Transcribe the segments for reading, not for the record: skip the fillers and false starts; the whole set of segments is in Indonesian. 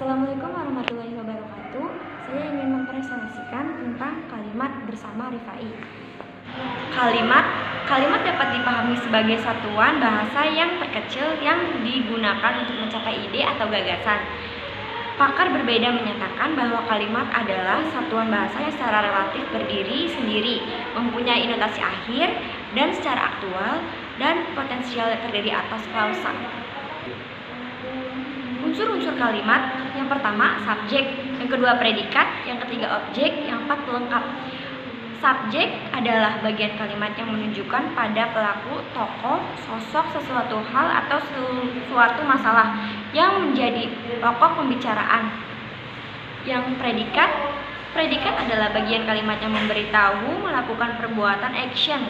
Assalamualaikum warahmatullahi wabarakatuh. Saya ingin mempresentasikan tentang kalimat bersama Rifai. Kalimat dapat dipahami sebagai satuan bahasa yang terkecil yang digunakan untuk mencapai ide atau gagasan. Pakar berbeda menyatakan bahwa kalimat adalah satuan bahasa yang secara relatif berdiri sendiri, mempunyai notasi akhir, dan secara aktual dan potensial terdiri atas klausa. Unsur-unsur kalimat, yang pertama subjek, yang kedua predikat, yang ketiga objek, yang keempat pelengkap. Subjek adalah bagian kalimat yang menunjukkan pada pelaku, tokoh, sosok, sesuatu hal atau suatu masalah yang menjadi pokok pembicaraan. Yang predikat adalah bagian kalimat yang memberitahu melakukan perbuatan action,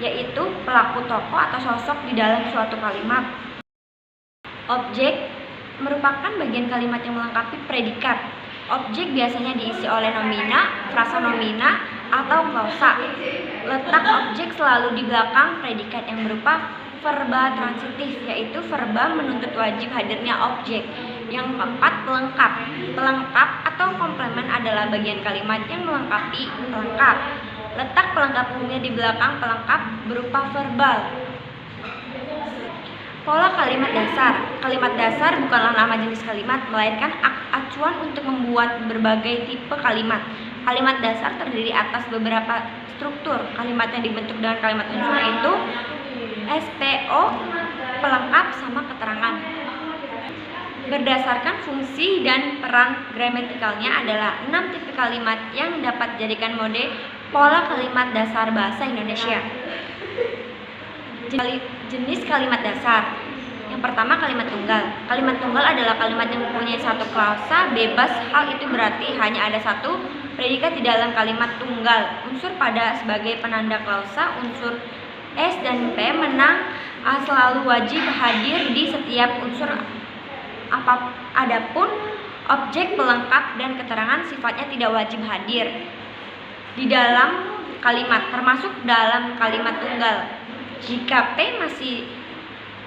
yaitu pelaku, tokoh atau sosok di dalam suatu kalimat. Objek merupakan bagian kalimat yang melengkapi predikat. Objek biasanya diisi oleh nomina, frasa nomina, atau klausa. Letak objek selalu di belakang predikat yang berupa verba transitif, yaitu verba menuntut wajib hadirnya objek. Yang keempat, pelengkap. Pelengkap atau komplement adalah bagian kalimat yang melengkapi pelengkap. Letak pelengkapnya di belakang pelengkap berupa verbal. Pola kalimat dasar. Kalimat dasar bukanlah nama jenis kalimat, melainkan acuan untuk membuat berbagai tipe kalimat. Kalimat dasar terdiri atas beberapa struktur. Kalimat yang dibentuk dengan kalimat unsur itu SPO, pelengkap, sama keterangan. Berdasarkan fungsi dan peran gramatikalnya adalah 6 tipe kalimat yang dapat dijadikan mode pola kalimat dasar bahasa Indonesia. Jenis kalimat dasar. Yang pertama, kalimat tunggal. Kalimat tunggal adalah kalimat yang mempunyai satu klausa bebas. Hal itu berarti hanya ada satu predikat di dalam kalimat tunggal. Unsur pada sebagai penanda klausa, unsur S dan P menang selalu wajib hadir di setiap unsur. Adapun objek, pelengkap, dan keterangan sifatnya tidak wajib hadir di dalam kalimat, termasuk dalam kalimat tunggal. Jika P masih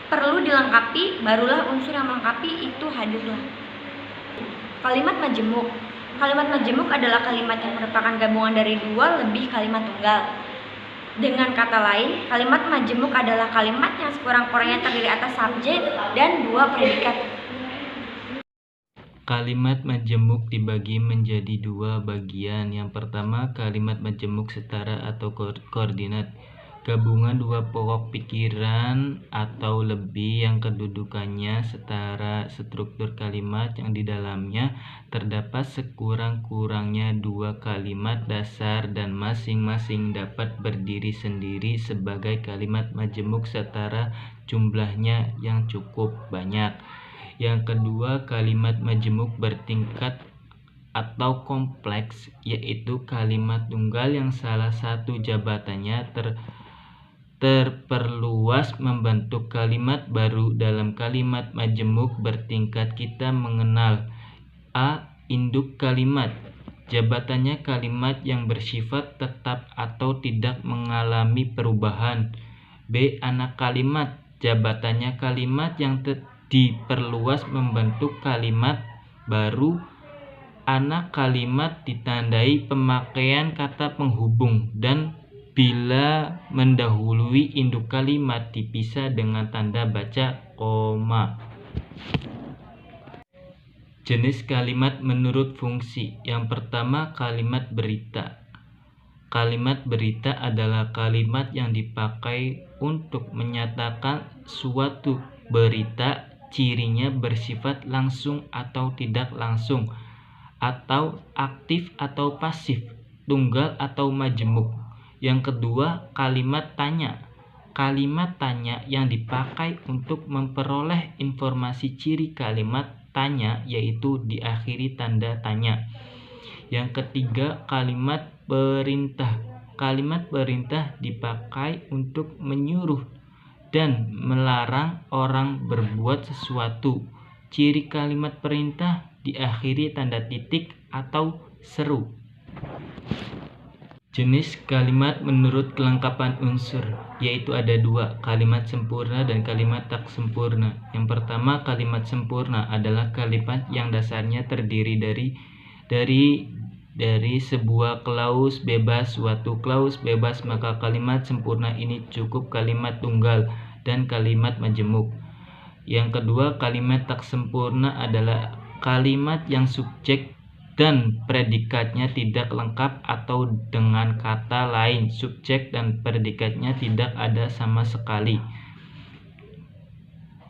perlu dilengkapi, barulah unsur yang melengkapi itu hadirlah. Kalimat majemuk. Kalimat majemuk adalah kalimat yang merupakan gabungan dari dua lebih kalimat tunggal. Dengan kata lain, kalimat majemuk adalah kalimat yang sekurang-kurangnya terdiri atas subjek dan dua predikat. Kalimat majemuk dibagi menjadi dua bagian. Yang pertama, kalimat majemuk setara atau koordinat, gabungan dua pokok pikiran atau lebih yang kedudukannya setara. Struktur kalimat yang di dalamnya terdapat sekurang-kurangnya dua kalimat dasar dan masing-masing dapat berdiri sendiri sebagai kalimat majemuk setara jumlahnya yang cukup banyak. Yang kedua, kalimat majemuk bertingkat atau kompleks, yaitu kalimat tunggal yang salah satu jabatannya terperluas membentuk kalimat baru. Dalam kalimat majemuk bertingkat kita mengenal A. Induk kalimat, jabatannya kalimat yang bersifat tetap atau tidak mengalami perubahan. B. Anak kalimat, jabatannya kalimat yang diperluas membentuk kalimat baru. Anak kalimat ditandai pemakaian kata penghubung dan bila mendahului induk kalimat dipisah dengan tanda baca koma. Jenis kalimat menurut fungsi. Yang pertama, kalimat berita. Kalimat berita adalah kalimat yang dipakai untuk menyatakan suatu berita. Cirinya bersifat langsung atau tidak langsung, atau aktif atau pasif, tunggal atau majemuk. Yang kedua, kalimat tanya. Kalimat tanya yang dipakai untuk memperoleh informasi. Ciri kalimat tanya yaitu diakhiri tanda tanya. Yang ketiga, kalimat perintah. Kalimat perintah dipakai untuk menyuruh dan melarang orang berbuat sesuatu. Ciri kalimat perintah diakhiri tanda titik atau seru. Jenis kalimat menurut kelengkapan unsur, yaitu ada dua, kalimat sempurna dan kalimat tak sempurna. Yang pertama, kalimat sempurna adalah kalimat yang dasarnya terdiri dari sebuah klaus bebas, suatu klaus bebas, maka kalimat sempurna ini cukup kalimat tunggal dan kalimat majemuk. Yang kedua, kalimat tak sempurna adalah kalimat yang subjek dan predikatnya tidak lengkap, atau dengan kata lain subjek dan predikatnya tidak ada sama sekali.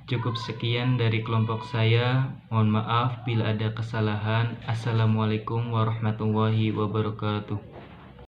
Cukup sekian dari kelompok saya. Mohon maaf bila ada kesalahan. Assalamualaikum warahmatullahi wabarakatuh.